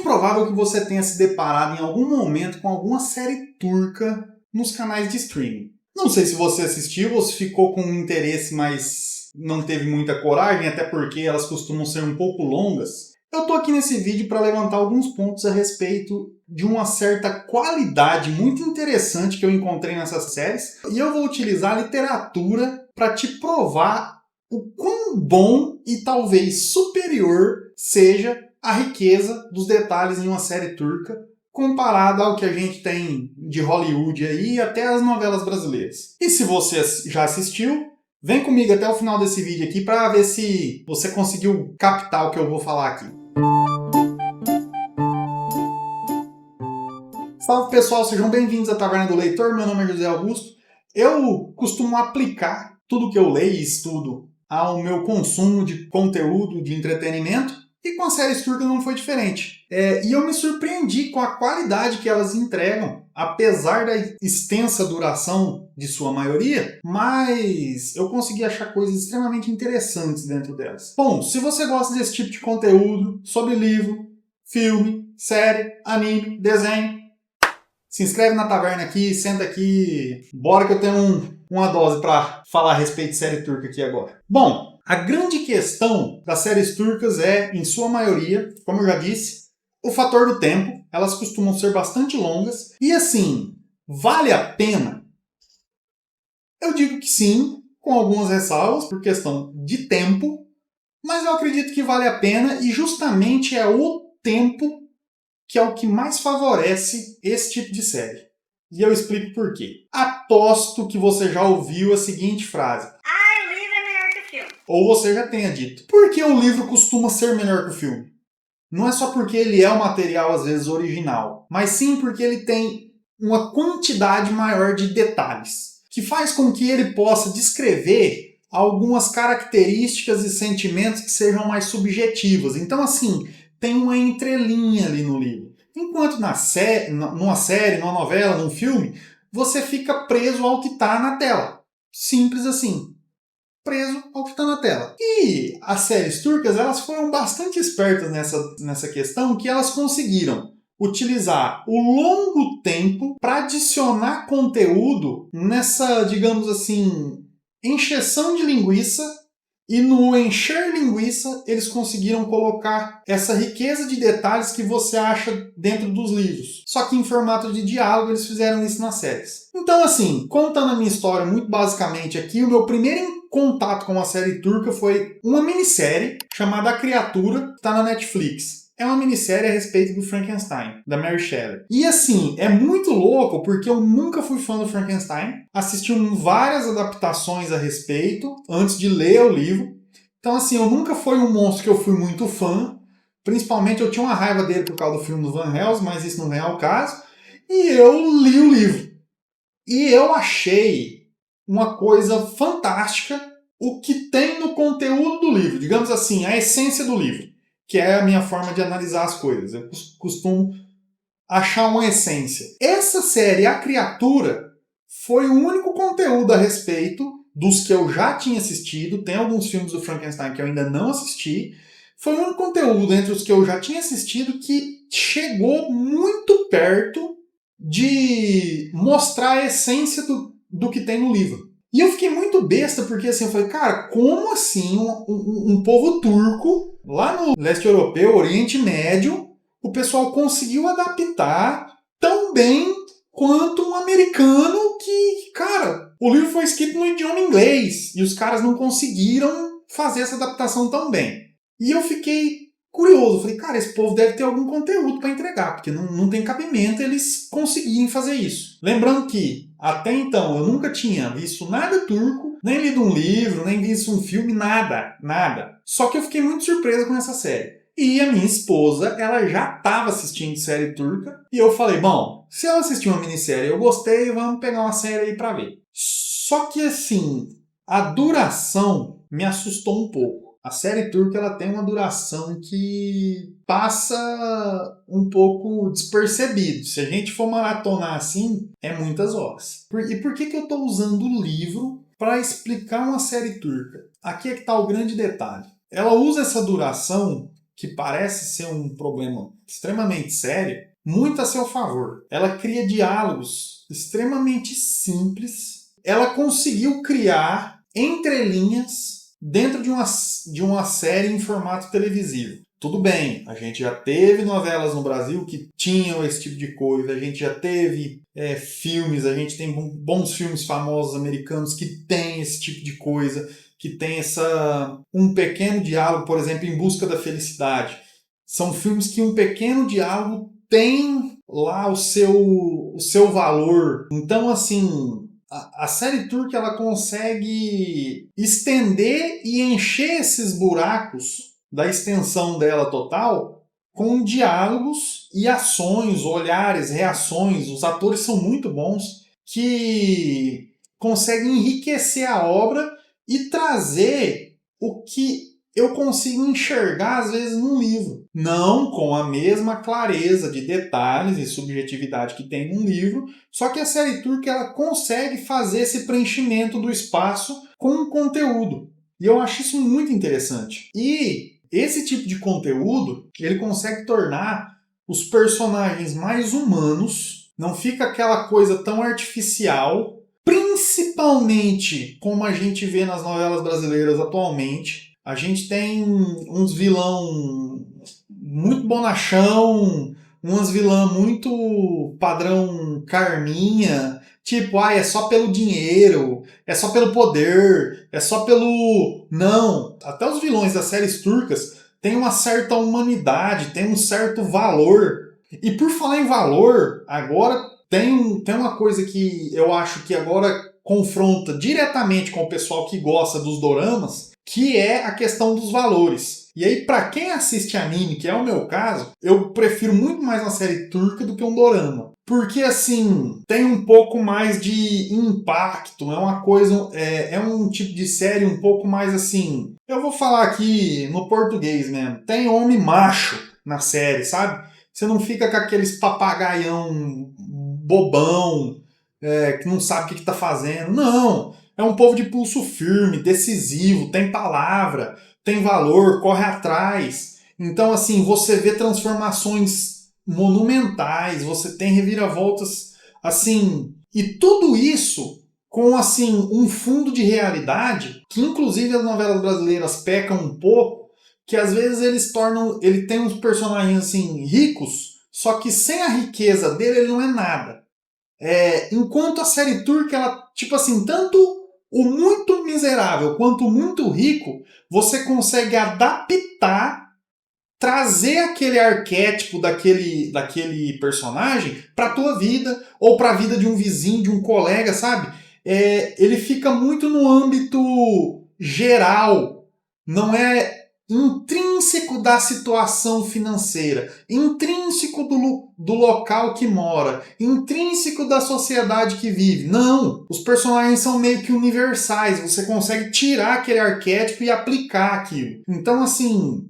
bem provável que você tenha se deparado em algum momento com alguma série turca nos canais de streaming. Não sei se você assistiu ou se ficou com interesse, mas não teve muita coragem, até porque elas costumam ser um pouco longas. Eu tô aqui nesse vídeo para levantar alguns pontos a respeito de uma certa qualidade muito interessante que eu encontrei nessas séries, e eu vou utilizar a literatura para te provar o quão bom e talvez superior seja a riqueza dos detalhes em uma série turca comparado ao que a gente tem de Hollywood aí e até as novelas brasileiras. E se você já assistiu, vem comigo até o final desse vídeo aqui para ver se você conseguiu captar o que eu vou falar aqui. Salve pessoal, sejam bem-vindos à Taverna do Leitor, meu nome é José Augusto. Eu costumo aplicar tudo que eu leio e estudo ao meu consumo de conteúdo, de entretenimento, e com as séries turcas não foi diferente. E eu me surpreendi com a qualidade que elas entregam, apesar da extensa duração de sua maioria, mas eu consegui achar coisas extremamente interessantes dentro delas. Bom, se você gosta desse tipo de conteúdo, sobre livro, filme, série, anime, desenho, se inscreve na taverna aqui, senta aqui, bora que eu tenho uma dose para falar a respeito de série turca aqui agora. Bom, a grande questão das séries turcas é, em sua maioria, como eu já disse, o fator do tempo. Elas costumam ser bastante longas. E assim, vale a pena? Eu digo que sim, com algumas ressalvas, por questão de tempo. Mas eu acredito que vale a pena e justamente é o tempo que é o que mais favorece esse tipo de série. E eu explico por quê. Aposto que você já ouviu a seguinte frase. O livro é melhor que o filme. Ou você já tenha dito. Por que o livro costuma ser melhor que o filme? Não é só porque ele é um material, às vezes, original, mas sim porque ele tem uma quantidade maior de detalhes, que faz com que ele possa descrever algumas características e sentimentos que sejam mais subjetivas. Então, assim, tem uma entrelinha ali no livro. Enquanto numa série, numa novela, num filme, você fica preso ao que está na tela. Simples assim. Preso ao que está na tela. E as séries turcas, elas foram bastante espertas nessa questão, que elas conseguiram utilizar o longo tempo para adicionar conteúdo nessa, digamos assim, encheção de linguiça. E no encher linguiça, eles conseguiram colocar essa riqueza de detalhes que você acha dentro dos livros. Só que em formato de diálogo, eles fizeram isso nas séries. Então, assim, contando a minha história muito basicamente aqui, o meu primeiro contato com uma série turca foi uma minissérie chamada A Criatura, que está na Netflix. É uma minissérie a respeito do Frankenstein, da Mary Shelley. E assim, é muito louco porque eu nunca fui fã do Frankenstein. Assisti várias adaptações a respeito antes de ler o livro. Então assim, eu nunca fui um monstro que eu fui muito fã. Principalmente eu tinha uma raiva dele por causa do filme do Van Helsing, mas isso não é o caso. E eu li o livro. E eu achei uma coisa fantástica o que tem no conteúdo do livro. Digamos assim, a essência do livro, que é a minha forma de analisar as coisas. Eu costumo achar uma essência. Essa série, A Criatura, foi o único conteúdo a respeito dos que eu já tinha assistido. Tem alguns filmes do Frankenstein que eu ainda não assisti. Foi o único conteúdo entre os que eu já tinha assistido que chegou muito perto de mostrar a essência do que tem no livro. E eu fiquei muito besta, porque assim, eu falei, cara, como assim um povo turco, lá no leste europeu, Oriente Médio, o pessoal conseguiu adaptar tão bem quanto um americano que, cara, o livro foi escrito no idioma inglês, e os caras não conseguiram fazer essa adaptação tão bem. E eu fiquei curioso, falei, cara, esse povo deve ter algum conteúdo para entregar, porque não tem cabimento eles conseguirem fazer isso. Lembrando que, até então, eu nunca tinha visto nada turco, nem lido um livro, nem visto um filme, nada. Só que eu fiquei muito surpreso com essa série. E a minha esposa, ela já estava assistindo série turca, e eu falei, bom, se ela assistiu uma minissérie e eu gostei, vamos pegar uma série aí para ver. Só que, assim, a duração me assustou um pouco. A série turca ela tem uma duração que passa um pouco despercebido. Se a gente for maratonar assim, é muitas horas. E por que eu estou usando o livro para explicar uma série turca? Aqui é que está o grande detalhe. Ela usa essa duração, que parece ser um problema extremamente sério, muito a seu favor. Ela cria diálogos extremamente simples. Ela conseguiu criar entrelinhas dentro de uma série em formato televisivo. Tudo bem, a gente já teve novelas no Brasil que tinham esse tipo de coisa, a gente já teve filmes, a gente tem bons filmes famosos americanos que tem esse tipo de coisa, que tem um pequeno diálogo, por exemplo, Em Busca da Felicidade. São filmes que um pequeno diálogo tem lá o seu valor. Então, assim, a série turca ela consegue estender e encher esses buracos da extensão dela total com diálogos e ações, olhares, reações. Os atores são muito bons que conseguem enriquecer a obra e trazer o que eu consigo enxergar às vezes num livro. Não com a mesma clareza de detalhes e subjetividade que tem num livro, só que a série turca ela consegue fazer esse preenchimento do espaço com um conteúdo. E eu acho isso muito interessante. E esse tipo de conteúdo, ele consegue tornar os personagens mais humanos, não fica aquela coisa tão artificial, principalmente como a gente vê nas novelas brasileiras atualmente. A gente tem uns vilão muito bonachão, umas vilã muito padrão Carminha, tipo, é só pelo dinheiro, é só pelo poder, é só pelo... Não, até os vilões das séries turcas têm uma certa humanidade, têm um certo valor. E por falar em valor, agora tem uma coisa que eu acho que agora confronta diretamente com o pessoal que gosta dos doramas, que é a questão dos valores. E aí, para quem assiste anime, que é o meu caso, eu prefiro muito mais uma série turca do que um dorama. Porque, assim, tem um pouco mais de impacto, é uma coisa, é um tipo de série um pouco mais assim... Eu vou falar aqui no português mesmo. Tem homem macho na série, sabe? Você não fica com aqueles papagaião bobão, que não sabe o que está fazendo. Não, é um povo de pulso firme, decisivo, tem palavra, tem valor, corre atrás. Então, assim, você vê transformações monumentais, você tem reviravoltas, assim, e tudo isso com, assim, um fundo de realidade que, inclusive, as novelas brasileiras pecam um pouco, que às vezes ele tem uns personagens, assim, ricos, só que sem a riqueza dele, ele não é nada. Enquanto a série turca, ela, tipo assim, tanto o muito miserável quanto o muito rico, você consegue adaptar, trazer aquele arquétipo daquele personagem para a tua vida, ou para a vida de um vizinho, de um colega, sabe? Ele fica muito no âmbito geral, não é intrínseco da situação financeira, intrínseco do local que mora, intrínseco da sociedade que vive. Não! Os personagens são meio que universais, você consegue tirar aquele arquétipo e aplicar aquilo. Então, assim,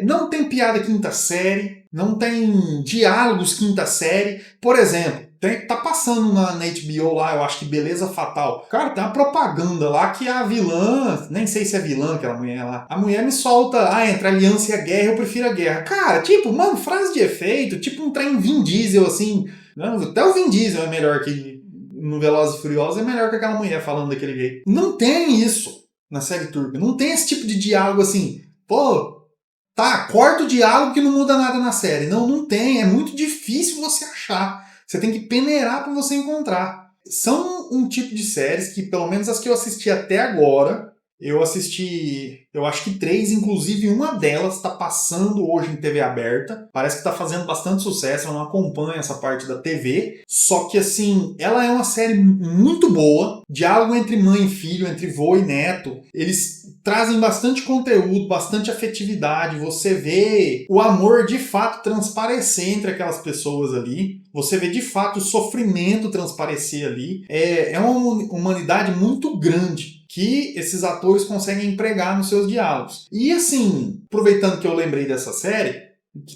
não tem piada quinta série, não tem diálogos quinta série. Por exemplo, tá passando na HBO lá, eu acho que Beleza Fatal. Cara, tem uma propaganda lá que a vilã, nem sei se é vilã aquela mulher lá, a mulher me solta, entre a aliança e a guerra, eu prefiro a guerra. Cara, tipo, mano, frase de efeito, tipo um trem Vin Diesel, assim. Até o Vin Diesel é melhor que no Velozes e Furiosos, é melhor que aquela mulher falando daquele jeito. Não tem isso na série turca, não tem esse tipo de diálogo assim, pô, tá, corta o diálogo que não muda nada na série. Não, não tem, é muito difícil você achar. Você tem que peneirar para você encontrar. São um tipo de séries que, pelo menos as que eu assisti até agora, eu assisti, eu acho que 3, inclusive uma delas está passando hoje em TV aberta. Parece que está fazendo bastante sucesso, eu não acompanho essa parte da TV. Só que, assim, ela é uma série muito boa. Diálogo entre mãe e filho, entre vô e neto. Eles trazem bastante conteúdo, bastante afetividade. Você vê o amor de fato transparecer entre aquelas pessoas ali. Você vê de fato o sofrimento transparecer ali. É uma humanidade muito grande que esses atores conseguem empregar nos seus diálogos. E assim, aproveitando que eu lembrei dessa série,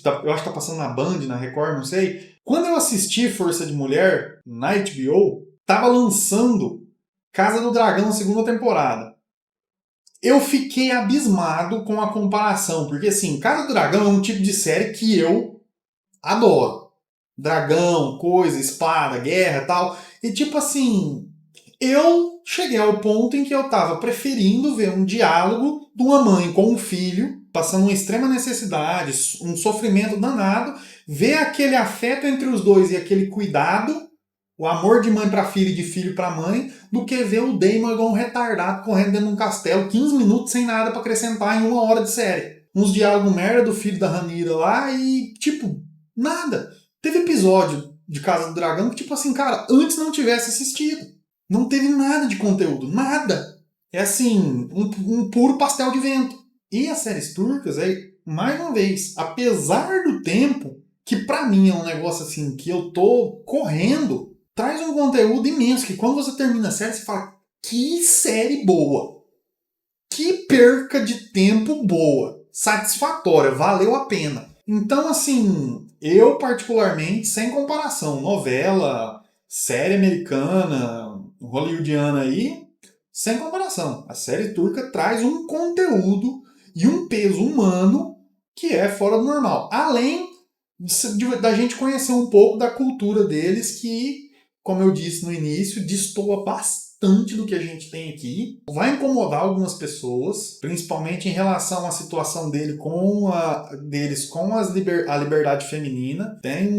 eu acho que tá passando na Band, na Record, não sei. Quando eu assisti Força de Mulher na HBO, tava lançando Casa do Dragão, segunda temporada. eu fiquei abismado com a comparação, porque assim, Casa do Dragão é um tipo de série que eu adoro. Dragão, coisa, espada, guerra e tal. E tipo assim, eu cheguei ao ponto em que eu tava preferindo ver um diálogo de uma mãe com um filho, passando uma extrema necessidade, um sofrimento danado, ver aquele afeto entre os dois e aquele cuidado, o amor de mãe para filho e de filho para mãe, do que ver o Daemon igual um retardado correndo dentro de um castelo 15 minutos sem nada para acrescentar em 1 hora de série. Uns diálogos merda do filho da Rhaenyra lá e, tipo, nada. Teve episódio de Casa do Dragão que, tipo assim, cara, antes não tivesse assistido. Não teve nada de conteúdo, nada. É assim, um puro pastel de vento. E as séries turcas, mais uma vez, apesar do tempo, que pra mim é um negócio assim, que eu tô correndo, traz um conteúdo imenso, que quando você termina a série, você fala, que série boa. Que perca de tempo boa. Satisfatória, valeu a pena. Então, assim, eu particularmente, sem comparação, novela, série americana, hollywoodiana aí, sem comparação. A série turca traz um conteúdo e um peso humano que é fora do normal. Além da gente conhecer um pouco da cultura deles, que, como eu disse no início, destoa bastante do que a gente tem aqui. Vai incomodar algumas pessoas, principalmente em relação à situação deles com a liberdade feminina. Tem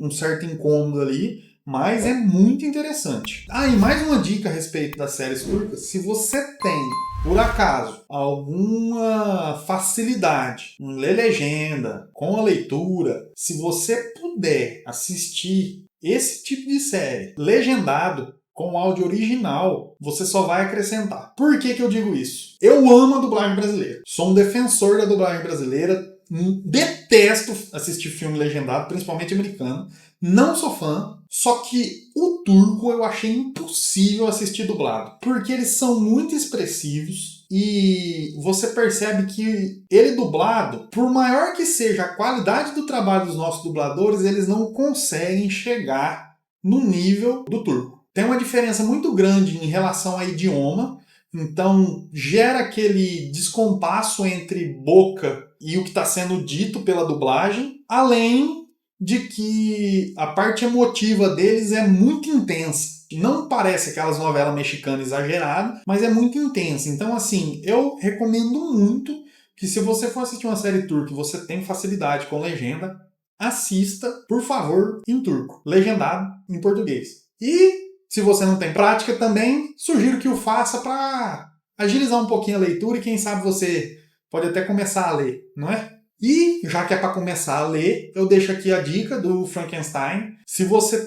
um certo incômodo ali, mas é muito interessante. Ah, e mais uma dica a respeito das séries turcas. Se você tem, por acaso, alguma facilidade em ler legenda, com a leitura, se você puder assistir esse tipo de série legendado, com áudio original, você só vai acrescentar. Por que eu digo isso? Eu amo a dublagem brasileira. Sou um defensor da dublagem brasileira. Detesto assistir filme legendado, principalmente americano. Não sou fã. Só que o turco eu achei impossível assistir dublado. Porque eles são muito expressivos. E você percebe que ele dublado, por maior que seja a qualidade do trabalho dos nossos dubladores, eles não conseguem chegar no nível do turco. Tem uma diferença muito grande em relação ao idioma, então gera aquele descompasso entre boca e o que está sendo dito pela dublagem, além de que a parte emotiva deles é muito intensa. Não parece aquelas novelas mexicanas exageradas, mas é muito intensa. Então, assim, eu recomendo muito que se você for assistir uma série turca e você tem facilidade com legenda, assista, por favor, em turco, legendado em português. E se você não tem prática também, sugiro que o faça para agilizar um pouquinho a leitura e quem sabe você pode até começar a ler, não é? E, já que é para começar a ler, eu deixo aqui a dica do Frankenstein. Se você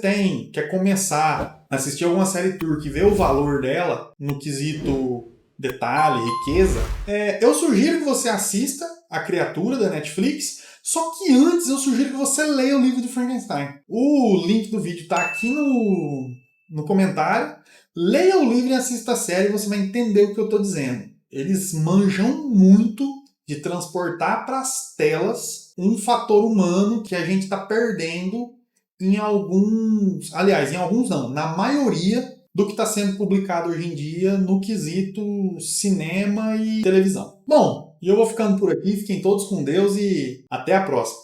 quer começar a assistir alguma série turca e ver o valor dela no quesito detalhe, riqueza, eu sugiro que você assista A Criatura da Netflix, só que antes eu sugiro que você leia o livro do Frankenstein. O link do vídeo está aqui no comentário. Leia o livro e assista a série e você vai entender o que eu estou dizendo. Eles manjam muito de transportar para as telas um fator humano que a gente está perdendo em alguns... Aliás, em alguns não, na maioria do que está sendo publicado hoje em dia no quesito cinema e televisão. Bom, e eu vou ficando por aqui. Fiquem todos com Deus e até a próxima.